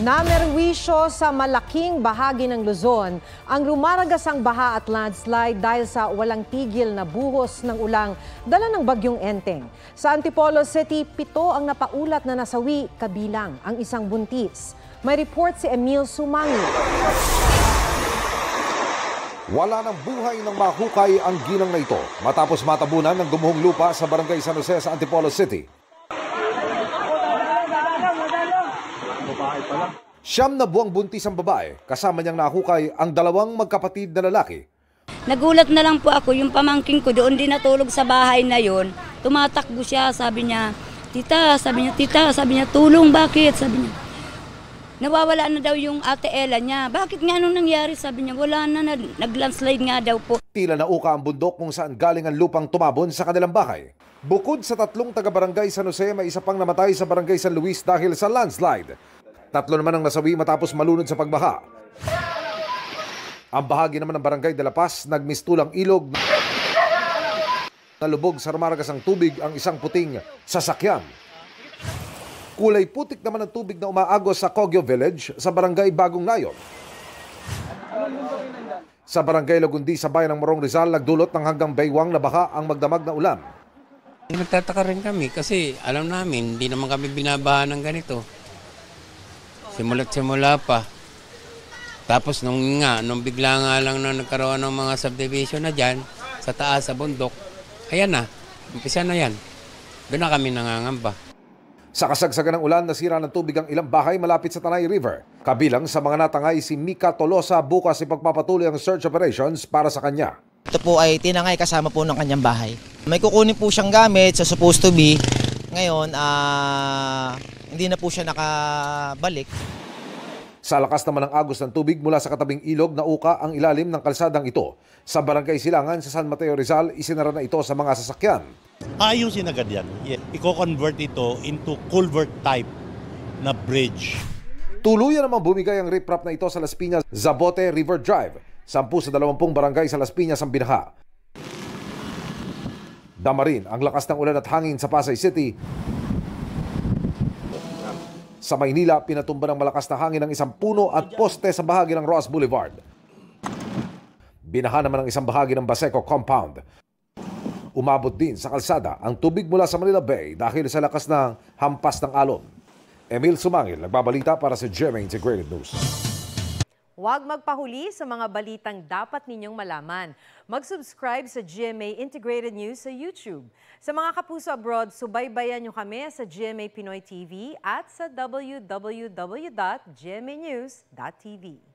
Namerwisyo sa malaking bahagi ng Luzon ang rumaragasang baha at landslide dahil sa walang tigil na buhos ng ulang dala ng bagyong Enteng. Sa Antipolo City, 7 ang napaulat na nasawi, kabilang ang isang buntis. May report si Emil Sumangi. Wala ng buhay ng mahukay ang ginang na ito matapos matabunan ng gumuhong lupa sa barangay San Jose sa Antipolo City. Siyam na buwang buntis ang babae, kasama niyang nahukay ang 2 magkapatid na lalaki. Nagulat na lang po ako, yung pamangkin ko doon din natulog sa bahay na yon. Tumatakbo siya, sabi niya, tita, sabi niya, tulong, bakit? Sabi niya, nawawala na daw yung ate Ella niya. Bakit nga anong nangyari? Sabi niya, wala na, nag-landslide nga daw po. Tila nauka ang bundok kung saan galing ang lupang tumabon sa kanilang bahay. Bukod sa 3 taga-barangay San Jose, may isa pang namatay sa barangay San Luis dahil sa landslide. 3 naman ang nasawi matapos malunod sa pagbaha. Ang bahagi naman ng barangay de la Paz, nagmistulang ilog. Nalubog sa rumaragasang tubig ang isang puting sasakyan. Kulay putik naman ang tubig na umaagos sa Cogyo Village sa barangay Bagong Nayon. Sa barangay Lagundi sa bayan ng Morong Rizal, nagdulot ng hanggang baywang na baha ang magdamag na ulan. Nagtataka rin kami kasi alam namin hindi naman kami binabaha ng ganito. Simula pa. Tapos nung bigla nga lang na nagkaroon ng mga subdivision na dyan, sa taas, sa bundok, ayan na, umpisa na yan. Doon na kami nangangamba. Sa kasagsagan ng ulan, nasira ng tubig ang ilang bahay malapit sa Tanay River. Kabilang sa mga natangay si Mika Tolosa, bukas ipagpapatuloy ang search operations para sa kanya. Ito po ay tinangay kasama po ng kanyang bahay. May kukunin po siyang gamit sa supposed to be. Ngayon, hindi na po siya nakabalik. Sa lakas naman ng agos ng tubig mula sa katabing ilog, nauka ang ilalim ng kalsadang ito. Sa barangay Silangan sa San Mateo Rizal, isinara na ito sa mga sasakyan. Ayusin agad yan. Iko-convert ito into culvert type na bridge. Tuluyan namang bumigay ang riprap na ito sa Las Piñas, Zabote River Drive. 10 sa 20 barangay sa Las Piñas ang binaha. Dama rin ang lakas ng ulan at hangin sa Pasay City. Sa Maynila, pinatumba ng malakas na hangin ng isang puno at poste sa bahagi ng Ross Boulevard. Binaha naman ang isang bahagi ng Baseco Compound. Umabot din sa kalsada ang tubig mula sa Manila Bay dahil sa lakas ng hampas ng alon. Emil Sumangil, nagbabalita para sa GMA Integrated News. Huwag magpahuli sa mga balitang dapat ninyong malaman. Mag-subscribe sa GMA Integrated News sa YouTube. Sa mga kapuso abroad, subaybayan nyo kami sa GMA Pinoy TV at sa www.gmanews.tv.